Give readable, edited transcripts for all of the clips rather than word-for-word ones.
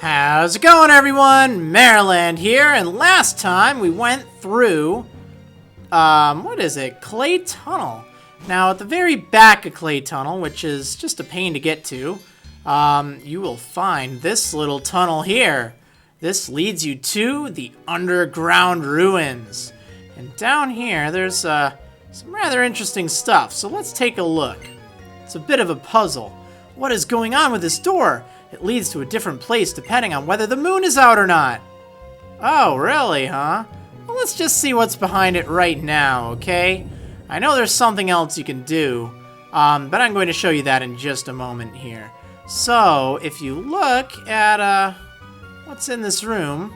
How's it going, everyone? Marriland here, and last time we went through, what is it? Clay Tunnel. Now, at the very back of Clay Tunnel, which is just a pain to get to, you will find this little tunnel here. This leads you to the underground ruins. And down here, there's some rather interesting stuff, so let's take a look. It's a bit of a puzzle. What is going on with this door? It leads to a different place depending on whether the moon is out or not. Oh, really, huh? Well, let's just see what's behind it right now, okay? I know there's something else you can do, but I'm going to show you that in just a moment here. So, if you look at, what's in this room,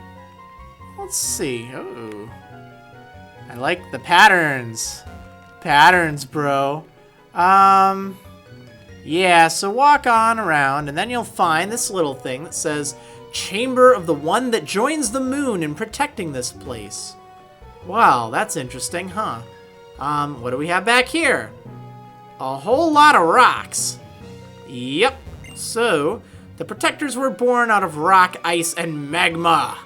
let's see. Oh, I like the patterns. Patterns, bro. Yeah, so walk on around, and then you'll find this little thing that says, Chamber of the One that joins the moon in protecting this place. Wow, that's interesting, huh? What do we have back here? A whole lot of rocks. Yep, so, the protectors were born out of rock, ice, and magma.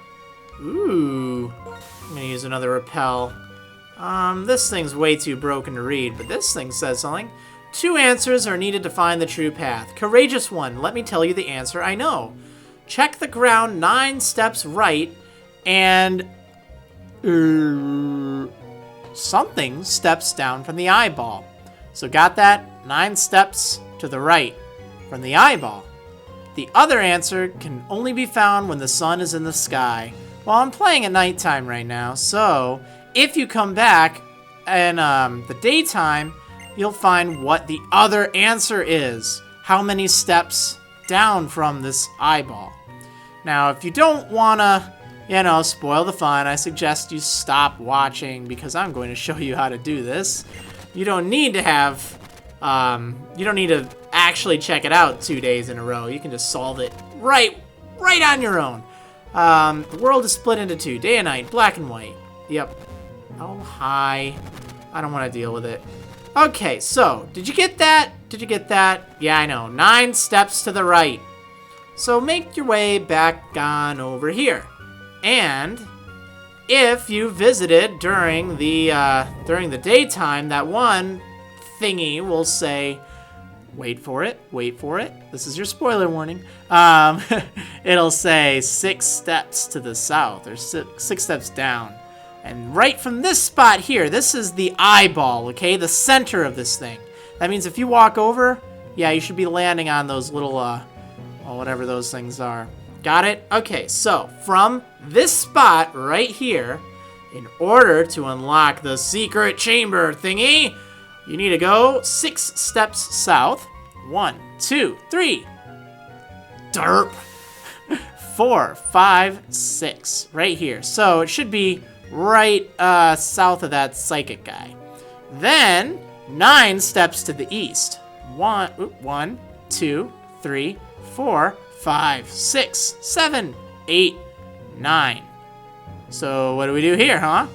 Ooh, I'm gonna use another repel. This thing's way too broken to read, but this thing says something. 2 answers are needed to find the true path. Courageous one, let me tell you the answer I know. Check the ground 9 steps right, and something steps down from the eyeball. So got that? 9 steps to the right from the eyeball. The other answer can only be found when the sun is in the sky. Well, I'm playing at nighttime right now, so if you come back in the daytime, you'll find what the other answer is. How many steps down from this eyeball. Now, if you don't want to, spoil the fun, I suggest you stop watching because I'm going to show you how to do this. You don't need to have, you don't need to actually check it out 2 days in a row. You can just solve it right on your own. The world is split into 2, day and night, black and white. Yep. Oh, hi. I don't want to deal with it. Okay, so, did you get that? Did you get that? Yeah, I know. 9 steps to the right. So make your way back on over here. And if you visited during the daytime, that one thingy will say, wait for it, this is your spoiler warning. It'll say 6 steps to the south, or 6 steps down. And right from this spot here, this is the eyeball, okay? The center of this thing. That means if you walk over, yeah, you should be landing on those little, whatever those things are. Got it? Okay, so from this spot right here, in order to unlock the secret chamber thingy, you need to go 6 steps south. 1, 2, 3. Derp. 4, 5, 6. Right here. So it should be right south of that psychic guy. Then 9 steps to the east. 1, 2, 3, 4, 5, 6, 7, 8, 9. So what do we do here, huh?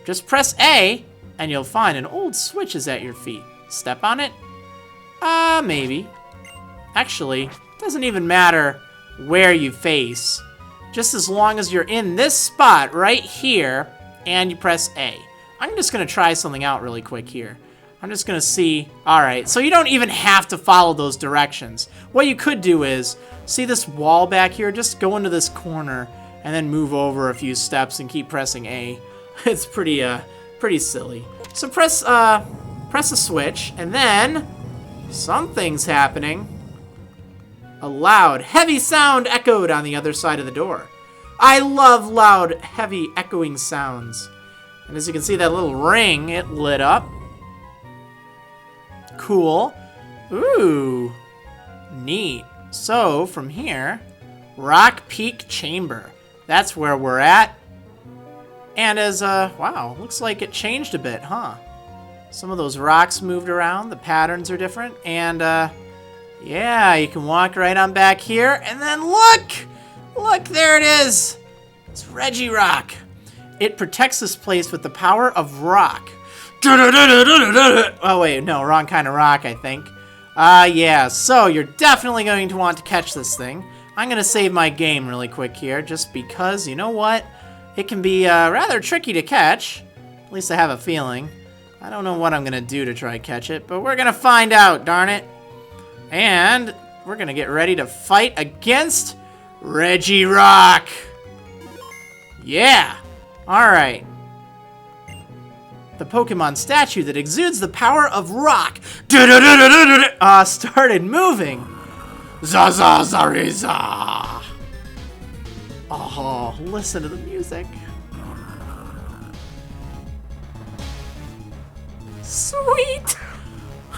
Just press A and you'll find an old switch is at your feet. Step on it? Maybe. Actually, it doesn't even matter where you face. Just as long as you're in this spot right here and you press A. I'm just going to try something out really quick here. I'm just going to see. All right, so you don't even have to follow those directions. What you could do is, see this wall back here? Just go into this corner and then move over a few steps and keep pressing A. It's pretty silly. So press a switch, and then something's happening. A loud, heavy sound echoed on the other side of the door. I love loud, heavy, echoing sounds. And as you can see, that little ring, it lit up. Cool. Ooh. Neat. So, from here, Rock Peak Chamber. That's where we're at. And as, wow, looks like it changed a bit, huh? Some of those rocks moved around. The patterns are different. And, yeah, you can walk right on back here. And then look! Look, there it is! It's Reggie Rock. It protects this place with the power of rock. Oh, wait, no, wrong kind of rock, I think. Yeah, so you're definitely going to want to catch this thing. I'm going to save my game really quick here, just because, you know what? It can be rather tricky to catch. At least I have a feeling. I don't know what I'm going to do to try catch it, but we're going to find out, darn it. And we're going to get ready to fight against Reggie Rock. Yeah. All right. The Pokemon statue that exudes the power of rock started moving. Zazazariza. Oh, listen to the music. Sweet.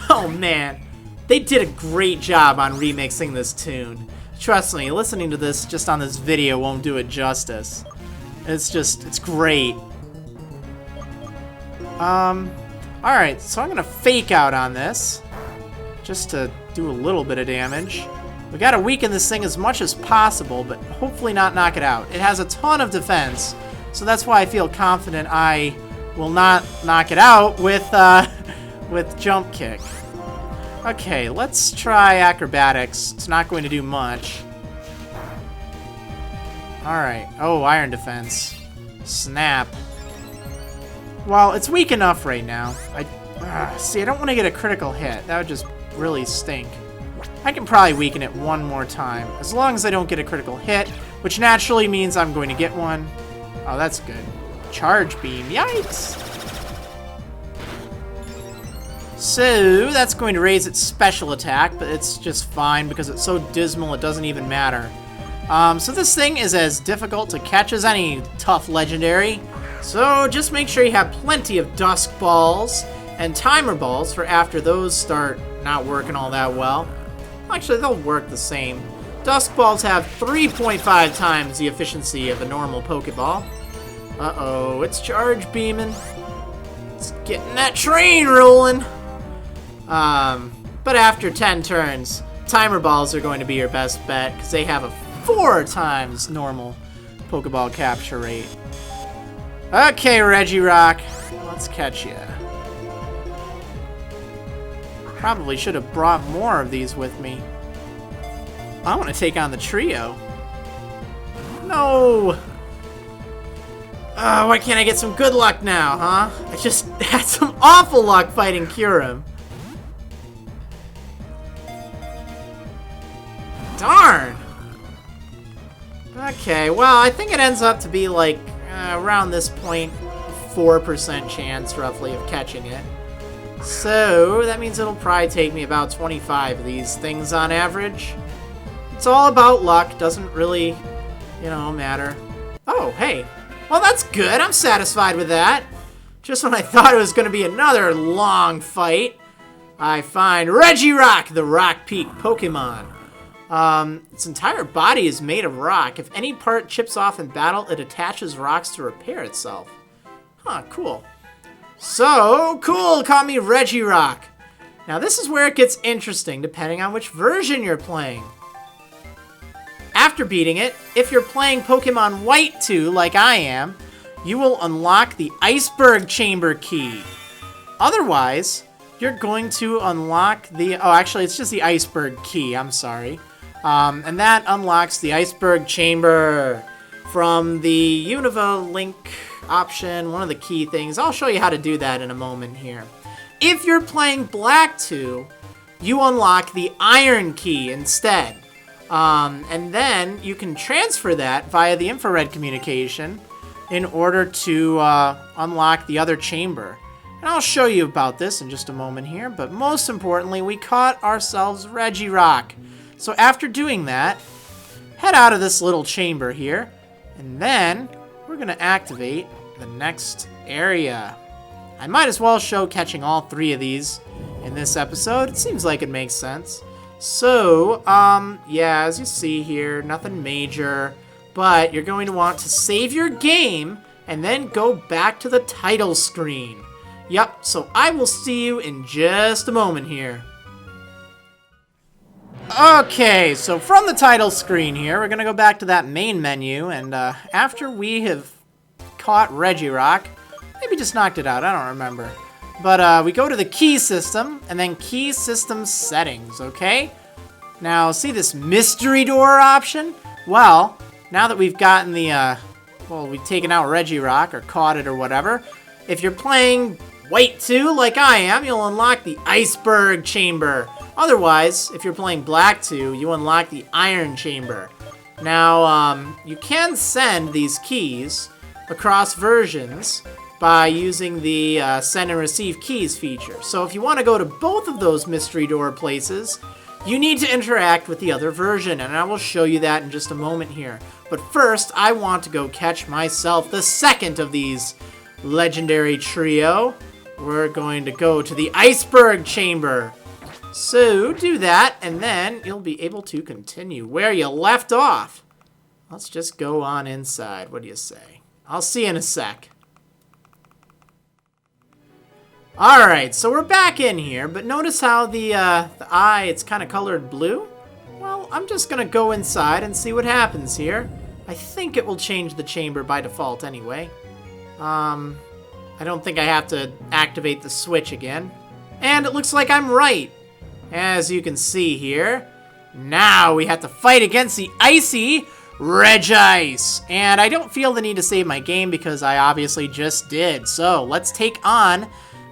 Oh man, they did a great job on remixing this tune. Trust me, listening to this just on this video won't do it justice. It's great. Alright, so I'm gonna fake out on this, just to do a little bit of damage. We gotta weaken this thing as much as possible, but hopefully not knock it out. It has a ton of defense, so that's why I feel confident I will not knock it out with, with Jump Kick. Okay, let's try Acrobatics. It's not going to do much. Alright. Oh, Iron Defense. Snap. Well, it's weak enough right now. See, I don't want to get a critical hit. That would just really stink. I can probably weaken it one more time, as long as I don't get a critical hit, which naturally means I'm going to get one. Oh, that's good. Charge Beam. Yikes! So, that's going to raise its special attack, but it's just fine because it's so dismal it doesn't even matter. So this thing is as difficult to catch as any tough legendary. So just make sure you have plenty of Dusk Balls and Timer Balls for after those start not working all that well. Actually, they'll work the same. Dusk Balls have 3.5 times the efficiency of a normal Pokeball. Uh-oh, it's Charge Beaming. It's getting that train rolling. But after 10 turns, Timer Balls are going to be your best bet because they have a 4 times normal Pokeball capture rate. Okay, Reggie Rock, let's catch you. Probably should have brought more of these with me. I want to take on the trio. No! Why can't I get some good luck now, huh? I just had some awful luck fighting Kyurem. Darn! Okay, well, I think it ends up to be like around this point, 4% chance roughly of catching it. So that means it'll probably take me about 25 of these things on average. It's all about luck, doesn't really, you know, matter. Oh, hey. Well, that's good. I'm satisfied with that. Just when I thought it was going to be another long fight, I find Reggie Rock, the Rock Peak Pokemon. Its entire body is made of rock. If any part chips off in battle, it attaches rocks to repair itself. Huh, cool. So cool, call me Reggie Rock. Now this is where it gets interesting, depending on which version you're playing. After beating it, if you're playing Pokemon White 2, like I am, you will unlock the Iceberg Chamber Key. Otherwise, you're going to unlock the... Oh, actually, it's just the Iceberg Key, I'm sorry. And that unlocks the Iceberg Chamber from the Unova link option, one of the key things. I'll show you how to do that in a moment here. If you're playing Black 2, you unlock the Iron Key instead. And then you can transfer that via the infrared communication in order to unlock the other chamber. And I'll show you about this in just a moment here, but most importantly, we caught ourselves Reggie Rock. So after doing that, head out of this little chamber here, and then we're going to activate the next area. I might as well show catching all 3 of these in this episode. It seems like it makes sense. So, yeah, as you see here, nothing major, but you're going to want to save your game and then go back to the title screen. Yep, so I will see you in just a moment here. Okay, so from the title screen here, we're going to go back to that main menu, and after we have caught Reggie Rock, maybe just knocked it out, I don't remember. But we go to the key system, and then key system settings, okay? Now, see this mystery door option? Well, now that we've gotten the, well, we've taken out Reggie Rock or caught it or whatever, if you're playing White 2 like I am, you'll unlock the Iceberg Chamber. Otherwise, if you're playing Black 2, you unlock the Iron Chamber. Now, you can send these keys across versions by using the send and receive keys feature. So if you want to go to both of those mystery door places, you need to interact with the other version, and I will show you that in just a moment here. But first, I want to go catch myself the second of these legendary trio. We're going to go to the Iceberg Chamber. So do that, and then you'll be able to continue where you left off. Let's just go on inside. What do you say? I'll see you in a sec. Alright, so we're back in here, but notice how the eye, it's kind of colored blue? Well, I'm just going to go inside and see what happens here. I think it will change the chamber by default anyway. I don't think I have to activate the switch again. And it looks like I'm right. As you can see here, now we have to fight against the icy Regice. And I don't feel the need to save my game because I obviously just did. So let's take on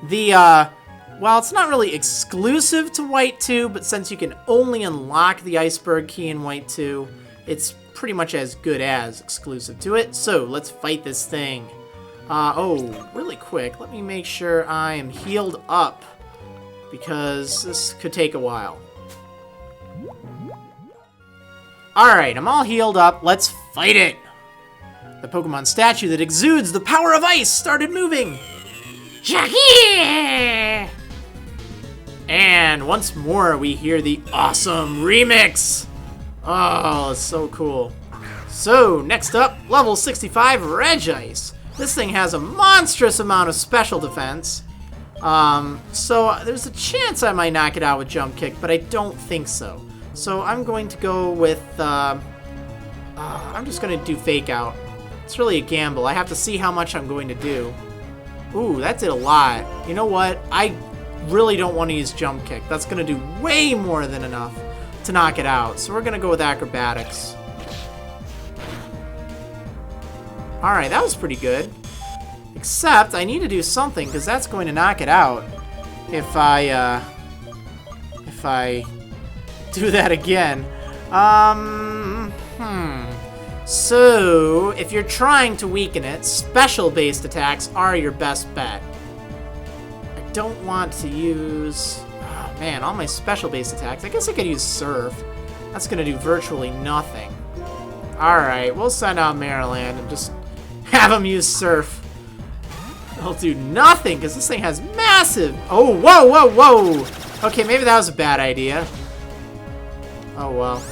the, well, it's not really exclusive to White 2, but since you can only unlock the Iceberg Key in White 2, it's pretty much as good as exclusive to it. So let's fight this thing. Oh, really quick, let me make sure I am healed up, because this could take a while. Alright, I'm all healed up. Let's fight it! The Pokemon statue that exudes the power of ice started moving. Jackie! And once more, we hear the awesome remix. Oh, it's so cool. So, next up, level 65 Regice. This thing has a monstrous amount of special defense. So there's a chance I might knock it out with Jump Kick, but I don't think so. So I'm going to go with, I'm just going to do Fake Out. It's really a gamble. I have to see how much I'm going to do. Ooh, that did a lot. You know what? I really don't want to use Jump Kick. That's going to do way more than enough to knock it out. So we're going to go with Acrobatics. Alright, that was pretty good. Except, I need to do something, because that's going to knock it out if I do that again. So, if you're trying to weaken it, special-based attacks are your best bet. I don't want to use... Oh, man, all my special-based attacks. I guess I could use Surf. That's going to do virtually nothing. Alright, we'll send out Marriland and just have him use Surf. It'll do nothing, because this thing has massive... Oh, whoa, whoa, whoa! Okay, maybe that was a bad idea. Oh, well.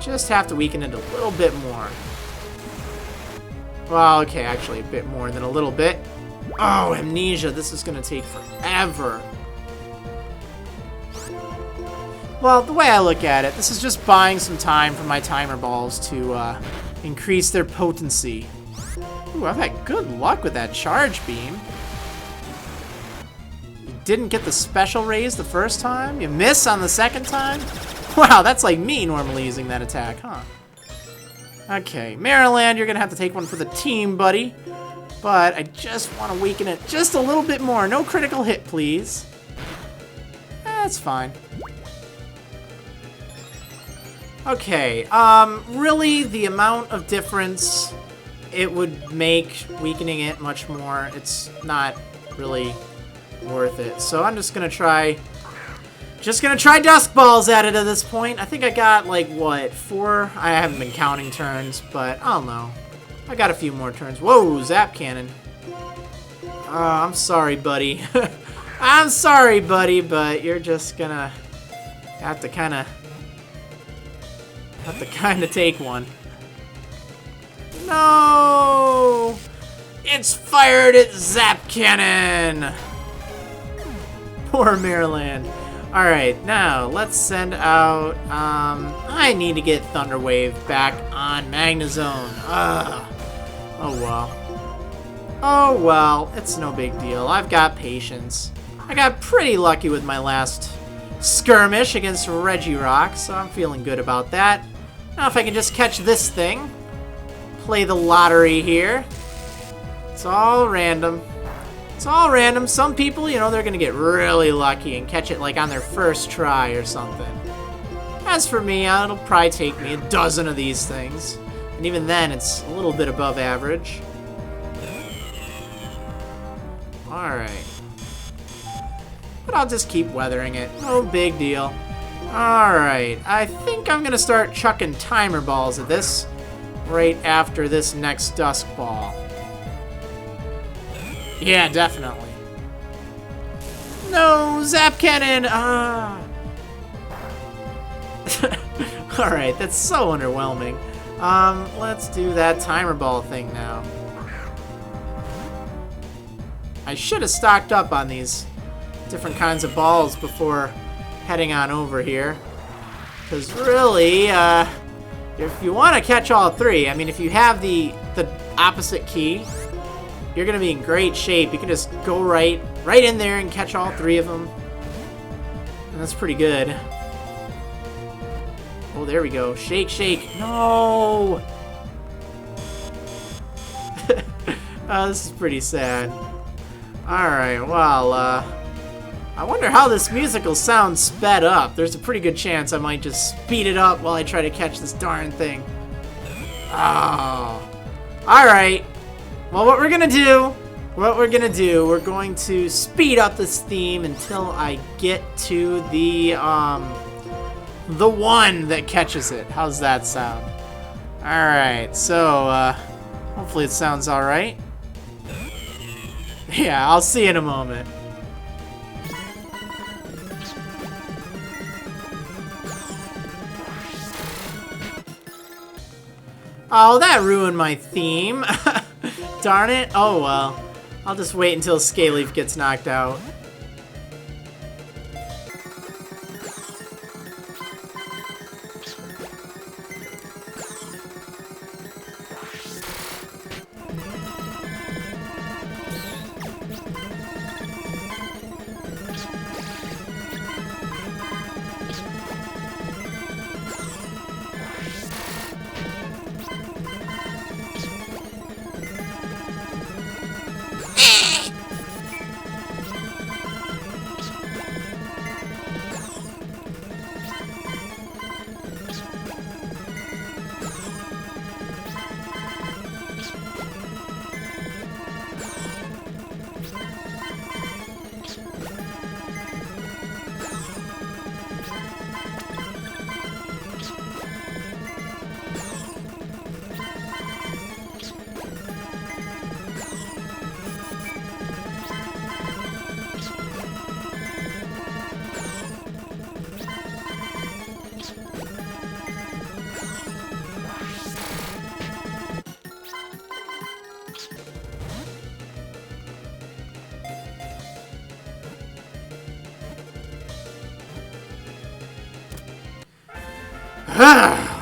Just have to weaken it a little bit more. Well, okay, actually a bit more than a little bit. Oh, Amnesia, this is going to take forever. Well, the way I look at it, this is just buying some time for my timer balls to increase their potency. Ooh, I've had good luck with that charge beam. You didn't get the special raise the first time? You miss on the second time? Wow, that's like me normally using that attack, huh? Okay, Marriland, you're gonna have to take one for the team, buddy. But I just want to weaken it just a little bit more. No critical hit, please. That's fine. Okay, really, the amount of difference it would make weakening it much more, it's not really worth it. So I'm just gonna try Dusk Balls at it at this point. I think I got, like, what, 4? I haven't been counting turns, but I don't know. I got a few more turns. Whoa, Zap Cannon. I'm sorry, buddy. I'm sorry, buddy, but you're just gonna have to kind of take one. No! It's fired at Zap Cannon! Poor Marriland. Alright, now let's send out, I need to get Thunder Wave back on Magnezone. Oh well. Oh well, it's no big deal. I've got patience. I got pretty lucky with my last skirmish against Reggie Rock, so I'm feeling good about that. Now if I can just catch this thing, play the lottery here. It's all random. It's all random. Some people, you know, they're gonna get really lucky and catch it like on their first try or something. As for me, it'll probably take me a dozen of these things. And even then, it's a little bit above average. Alright. But I'll just keep weathering it. No big deal. Alright. I think I'm gonna start chucking timer balls at this right after this next dusk ball. Yeah, definitely. No, zap cannon! Ah! Alright, that's so underwhelming. Let's do that timer ball thing now. I should have stocked up on these different kinds of balls before heading on over here. Because really, if you want to catch all three, I mean, if you have the opposite key, you're going to be in great shape. You can just go right in there and catch all three of them. And that's pretty good. Oh, there we go. Shake, shake. No! This is pretty sad. Alright, well, I wonder how this music will sound sped up. There's a pretty good chance I might just speed it up while I try to catch this darn thing. Oh. Alright. Well, what we're going to speed up this theme until I get to the one that catches it. How's that sound? Alright, so, hopefully it sounds alright. Yeah, I'll see you in a moment. Oh, that ruined my theme. Darn it. Oh, well. I'll just wait until Scaleaf gets knocked out.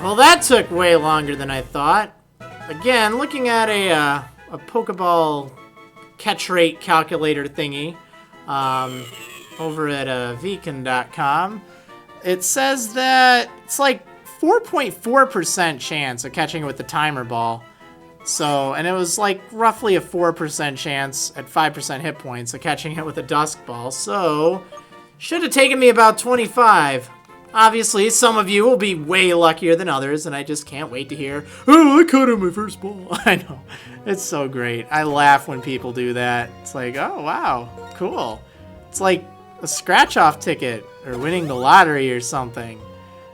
Well, that took way longer than I thought. Again, looking at a Pokeball catch rate calculator thingy over at Vcon.com, it says that it's like 4.4% chance of catching it with the timer ball. So, and it was like roughly a 4% chance at 5% hit points of catching it with a dusk ball. So, should have taken me about 25. Obviously, some of you will be way luckier than others, and I just can't wait to hear, oh, I caught it my first ball. I know. It's so great. I laugh when people do that. It's like, oh, wow, cool. It's like a scratch-off ticket or winning the lottery or something.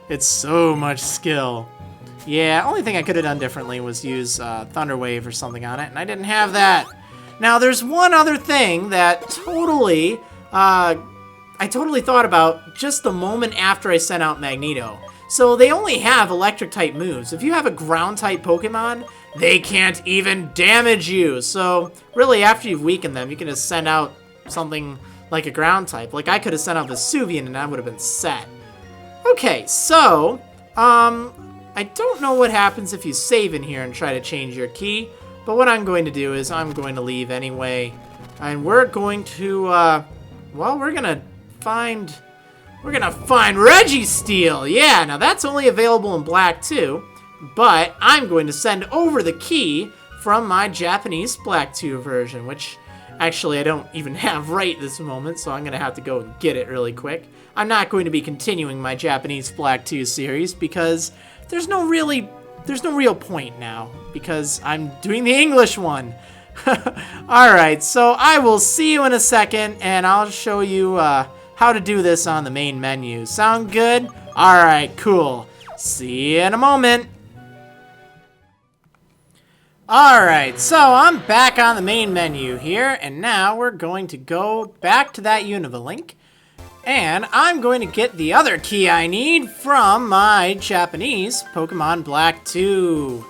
It's so much skill. Yeah, only thing I could have done differently was use Thunder Wave or something on it, and I didn't have that. Now, there's one other thing that I totally thought about just the moment after I sent out Magneto. So they only have electric-type moves. If you have a ground-type Pokemon, they can't even damage you. So really, after you've weakened them, you can just send out something like a ground-type. Like I could have sent out Vesuvian and that would have been set. Okay, so, I don't know what happens if you save in here and try to change your key. But what I'm going to do is I'm going to leave anyway. And we're going to, well, we're going to find We're gonna find Reggie Steele. Yeah, now that's only available in black too. But I'm going to send over the key from my Japanese black 2 version, which actually I don't even have right this moment, so I'm gonna have to go and get it really quick. I'm not going to be continuing my Japanese black 2 series because there's no real point now, because I'm doing the English one. Alright, so I will see you in a second, and I'll show you how to do this on the main menu. Sound good? Alright, cool. See you in a moment. Alright, so I'm back on the main menu here, and now we're going to go back to that Unova link, and I'm going to get the other key I need from my Japanese Pokemon Black 2.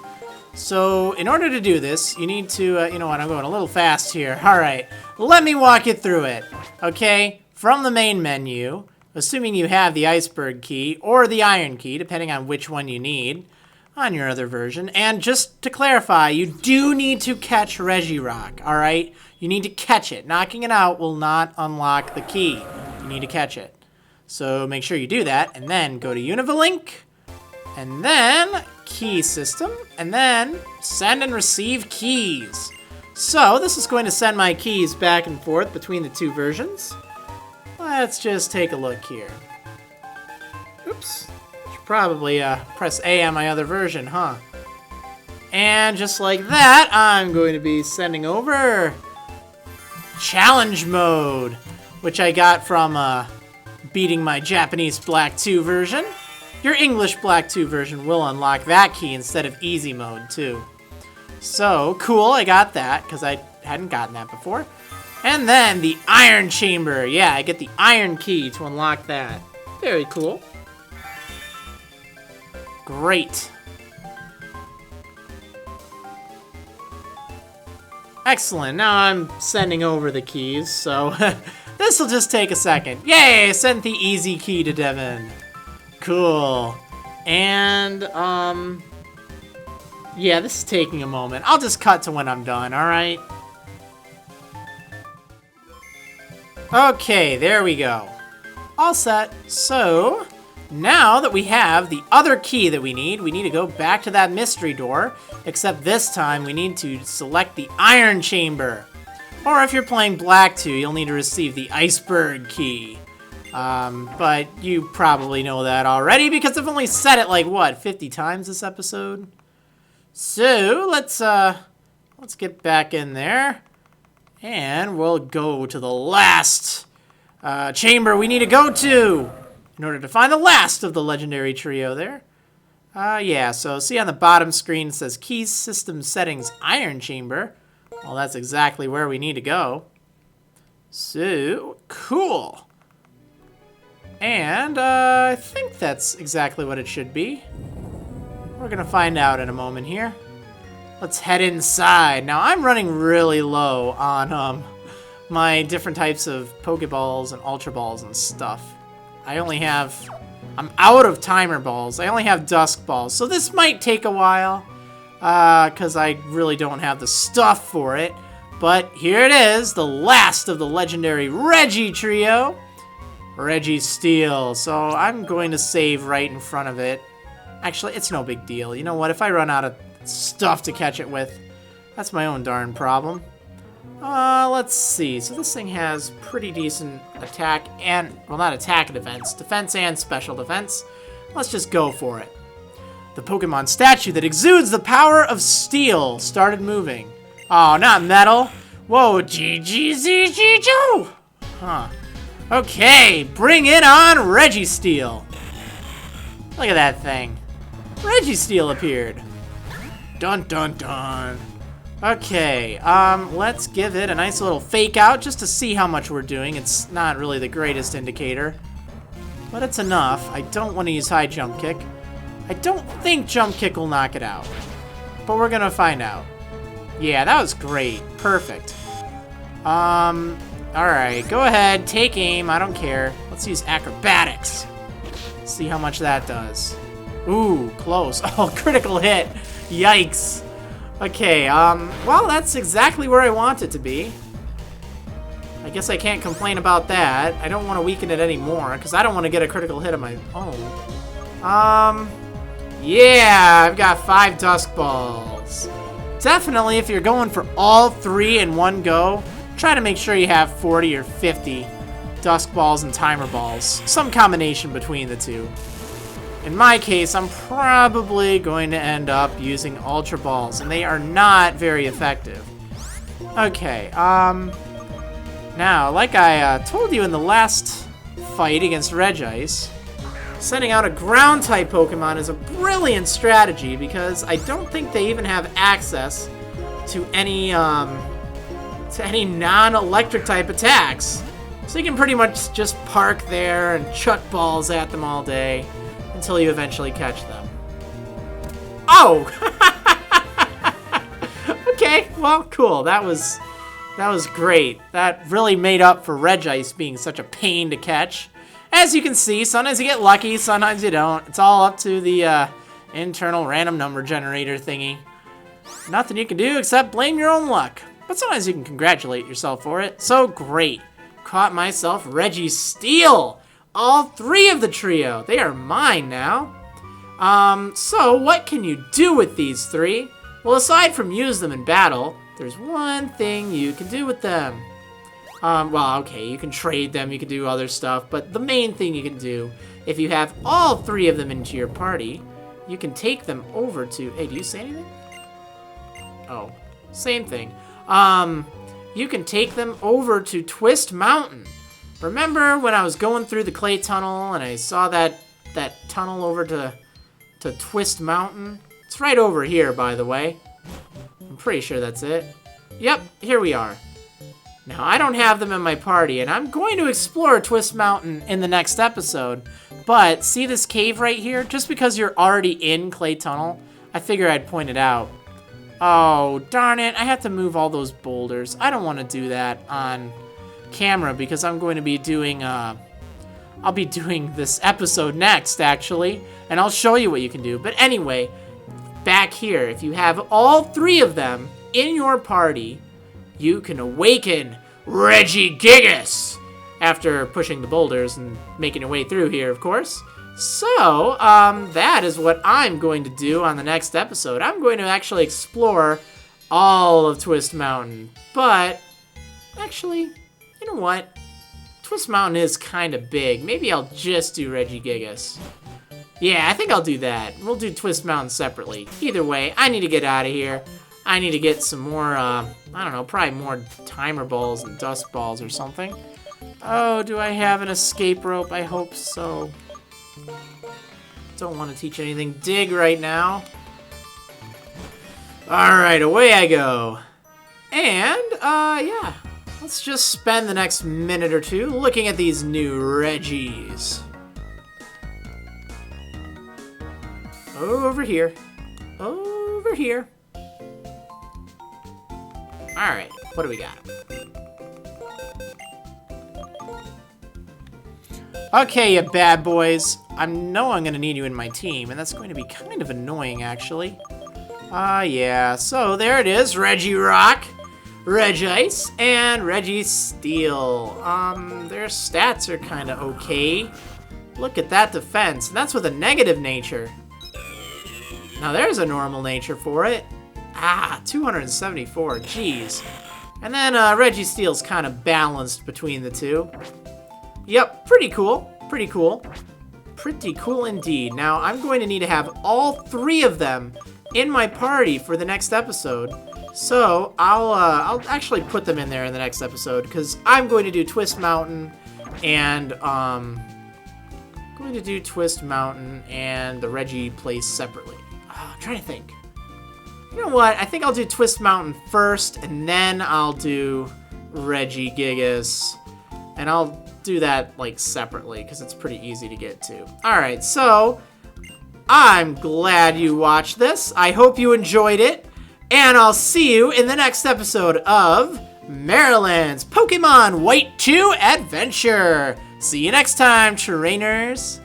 So, in order to do this, you need to, you know what, I'm going a little fast here. Alright, let me walk you through it. Okay, from the main menu, assuming you have the Iceberg Key or the Iron Key, depending on which one you need on your other version. And just to clarify, you do need to catch Reggie Rock, alright? You need to catch it. Knocking it out will not unlock the key. You need to catch it. So make sure you do that, and then go to Unova link, and then key system, and then send and receive keys. So this is going to send my keys back and forth between the 2 versions. Let's just take a look here. Oops. Should probably press A on my other version, huh? And just like that, I'm going to be sending over challenge mode, which I got from beating my Japanese Black 2 version. Your English Black 2 version will unlock that key instead of easy mode, too. So, cool, I got that, because I hadn't gotten that before. And then the Iron Chamber. Yeah, I get the Iron Key to unlock that. Very cool. Great. Excellent, now I'm sending over the keys, so this will just take a second. Yay, I sent the easy key to Devin. Cool. And, yeah, this is taking a moment. I'll just cut to when I'm done, alright? Okay, there we go. All set. So, now that we have the other key that we need to go back to that mystery door, except this time we need to select the Iron Chamber. Or if you're playing Black 2, you'll need to receive the Iceberg Key. But you probably know that already because I've only said it like, what, 50 times this episode? So, let's get back in there. And we'll go to the last chamber we need to go to in order to find the last of the legendary trio there. Yeah, so see on the bottom screen it says Keys System Settings Iron Chamber. Well, that's exactly where we need to go. So, cool. And I think that's exactly what it should be. We're going to find out in a moment here. Let's head inside. Now, I'm running really low on my different types of Pokeballs and Ultra Balls and stuff. I'm out of Timer Balls. I only have Dusk Balls. So this might take a while because I really don't have the stuff for it. But here it is, the last of the legendary Reggie trio, Reggie Steele. So I'm going to save right in front of it. Actually, it's no big deal. You know what? If I run out of stuff to catch it with, that's my own darn problem. Let's see. So this thing has pretty decent attack and, well, not attack and defense and special defense. Let's just go for it. The Pokemon statue that exudes the power of steel started moving. Oh, not metal. Whoa, GGZGJO! Huh. Okay, bring it on, Reggie Steele. Look at that thing. Reggie Steele appeared. Dun dun dun. Okay, let's give it a nice little fake out just to see how much we're doing. It's not really the greatest indicator, but it's enough. I don't want to use high jump kick. I don't think jump kick will knock it out, but we're gonna find out. Yeah, that was great. Perfect. Alright, go ahead, take aim, I don't care. Let's use acrobatics. See how much that does. Ooh, close. Oh, critical hit. Yikes. Okay, well, that's exactly where I want it to be. I guess I can't complain about that. I don't want to weaken it anymore, because I don't want to get a critical hit of my own. Yeah, I've got 5 Dusk Balls. Definitely, if you're going for all 3 in one go, try to make sure you have 40 or 50 Dusk Balls and Timer Balls. Some combination between the two. In my case, I'm probably going to end up using Ultra Balls, and they are not very effective. Okay, now, like I told you in the last fight against Regice, sending out a Ground-type Pokemon is a brilliant strategy because I don't think they even have access to any non-electric type attacks. So you can pretty much just park there and chuck balls at them all day until you eventually catch them. Oh! Okay, well, cool. That was great. That really made up for Regice being such a pain to catch. As you can see, sometimes you get lucky, sometimes you don't. It's all up to the internal random number generator thingy. Nothing you can do except blame your own luck. But sometimes you can congratulate yourself for it. So great. Caught myself Reggie Steele. All 3 of the trio. They are mine now. So what can you do with these 3? Well, aside from use them in battle, there's one thing you can do with them. Well, okay, you can trade them, you can do other stuff, but the main thing you can do, if you have all 3 of them into your party, you can take them over to... Hey, do you say anything? Oh, same thing. You can take them over to Twist Mountain. Remember when I was going through the clay tunnel and I saw that tunnel over to Twist Mountain? It's right over here, by the way. I'm pretty sure that's it. Yep, here we are. Now, I don't have them in my party, and I'm going to explore Twist Mountain in the next episode. But see this cave right here? Just because you're already in Clay Tunnel, I figure I'd point it out. Oh, darn it. I have to move all those boulders. I don't want to do that on camera because I'm going to be doing, I'll be doing this episode next, actually. And I'll show you what you can do. But anyway, back here, if you have all 3 of them in your party, you can awaken Regigigas after pushing the boulders and making your way through here, of course. So, that is what I'm going to do on the next episode. I'm going to actually explore all of Twist Mountain. But, actually, you know what? Twist Mountain is kind of big. Maybe I'll just do Regigigas. Yeah, I think I'll do that. We'll do Twist Mountain separately. Either way, I need to get out of here. I need to get some more, I don't know, probably more Timer Balls and Dust Balls or something. Oh, do I have an escape rope? I hope so. Don't want to teach anything dig right now. Alright, away I go. And, yeah. Let's just spend the next minute or two looking at these new Reggies. Over here. Over here. Alright, what do we got? Okay, you bad boys. I know I'm gonna need you in my team, and that's going to be kind of annoying, actually. Yeah, so there it is. Reggie Rock, Regice, and Reggie Steele. Their stats are kind of okay. Look at that defense, and that's with a negative nature. Now there's a normal nature for it. 274, jeez. And then Reggie Steele's kind of balanced between the two. Yep, pretty cool, pretty cool. Pretty cool indeed. Now, I'm going to need to have all 3 of them in my party for the next episode. So, I'll actually put them in there in the next episode, because I'm going to do Twist Mountain and, going to do Twist Mountain and the Reggie place separately. I'm trying to think. You know what? I think I'll do Twist Mountain first, and then I'll do Regigigas. And I'll do that, like, separately, because it's pretty easy to get to. Alright, so, I'm glad you watched this. I hope you enjoyed it. And I'll see you in the next episode of Marriland's Pokemon White 2 Adventure. See you next time, trainers.